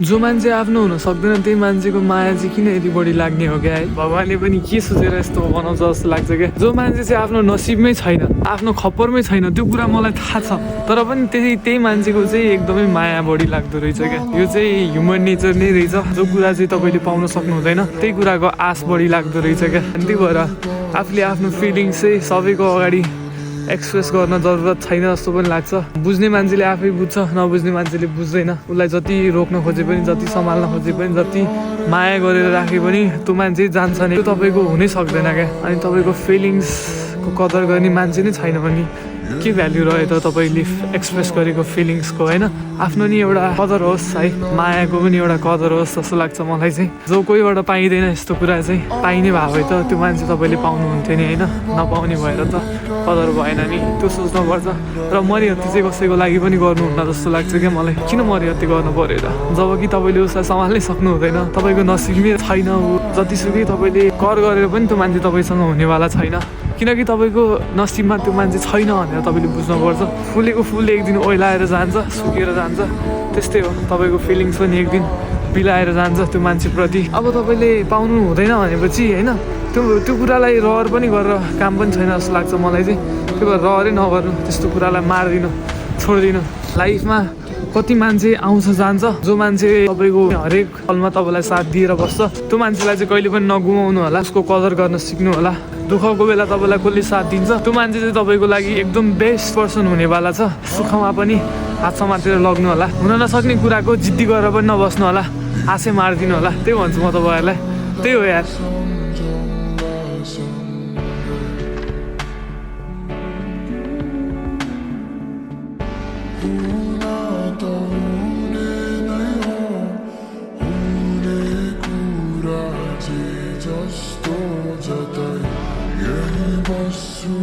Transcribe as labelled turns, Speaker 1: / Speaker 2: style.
Speaker 1: जो मान्छे आफ्नो हुन सक्दैन त्यही मान्छेको माया चाहिँ किन यति बढी लाग्ने हो क्या है भगवान्ले पनि के सोचेर यस्तो बनाउँछ जस्तो लाग्छ क्या जो मान्छे चाहिँ आफ्नो नसिबमै छैन आफ्नो खप्परमै छैन त्यो कुरा मलाई थाहा छ तर पनि त्यही मान्छेको चाहिँ एकदमै माया बढी लाग्दो रहेछ क्या यो चाहिँ ह्युमन नेचर नै रहेछ जो कुरा चाहिँ तपाईँले पाउन सक्नु हुँदैन त्यही कुराको आश बढी लाग्दो रहेछ क्या अनि त्यही भएर आफूले आफ्नो फिलिङ्स चाहिँ सबैको अगाडि एक्सप्रेस गर्न जरुरत छैन जस्तो पनि लाग्छ बुझ्ने मान्छेले आफै बुझ्छ नबुझ्ने मान्छेले बुझ्दैन उसलाई जति रोक्न खोजे पनि जति सम्हाल्न खोजे पनि जति माया गरेर राखे पनि त्यो मान्छे जान्छ नि त्यो तपाईँको हुनै सक्दैन क्या अनि तपाईँको फिलिङ्सको कदर गर्ने मान्छे नै छैन भने के भ्याल्यु रह्यो त तपाईँले एक्सप्रेस गरेको फिलिङ्सको होइन आफ्नो नि एउटा कदर होस् है मायाको पनि एउटा कदर होस् जस्तो लाग्छ मलाई चाहिँ जो कोहीबाट पाइँदैन यस्तो कुरा चाहिँ पाइने भए भए त त्यो मान्छे तपाईँले पाउनुहुन्थ्यो नि होइन नपाउने भएर त कदर भएन नि त्यो सोच्नुपर्छ र मरिहत्ते चाहिँ कसैको लागि पनि गर्नुहुन्न जस्तो लाग्छ क्या मलाई किन मरिहत्ते गर्नु पऱ्यो त जब कि तपाईँले उसलाई सम्हाल्नै सक्नु हुँदैन तपाईँको नसिबमै छैन ऊ जतिसुकै तपाईँले कर गरेर पनि त्यो मान्छे तपाईँसँग हुनेवाला छैन किनकि तपाईँको नसिबमा त्यो मान्छे छैन भनेर तपाईँले बुझ्नुपर्छ फुलेको फुल एक दिन ओइलाएर जान्छ सुकेर जान्छ त्यस्तै हो तपाईँको फिलिङ्स पनि एक दिन बिलाएर जान्छ त्यो मान्छेप्रति अब तपाईँले पाउनु हुँदैन भनेपछि होइन त्यो कुरालाई रहर पनि गरेर काम पनि छैन जस्तो लाग्छ मलाई चाहिँ त्यो भएर रहरै नगर्नु त्यस्तो कुरालाई मार्दिनु छोड्दिनु लाइफमा कति मान्छे आउँछ जान्छ जो मान्छे तपाईँको हरेक पलमा तपाईँलाई साथ दिएर बस्छ त्यो मान्छेलाई चाहिँ कहिले पनि नगुमाउनु होला उसको कदर गर्न सिक्नु होला दुःखको बेला तपाईँलाई कसले साथ दिन्छ त्यो मान्छे चाहिँ तपाईँको लागि एकदम बेस्ट पर्सन हुनेवाला छ सुखमा पनि हात समातेर लग्नु होला हुन नसक्ने कुराको जिद्दी गरेर पनि नबस्नु होला आशै मारिदिनु होला त्यही भन्छु म तपाईँहरूलाई त्यही हो यार
Speaker 2: जस्तो जतै यही बस्छु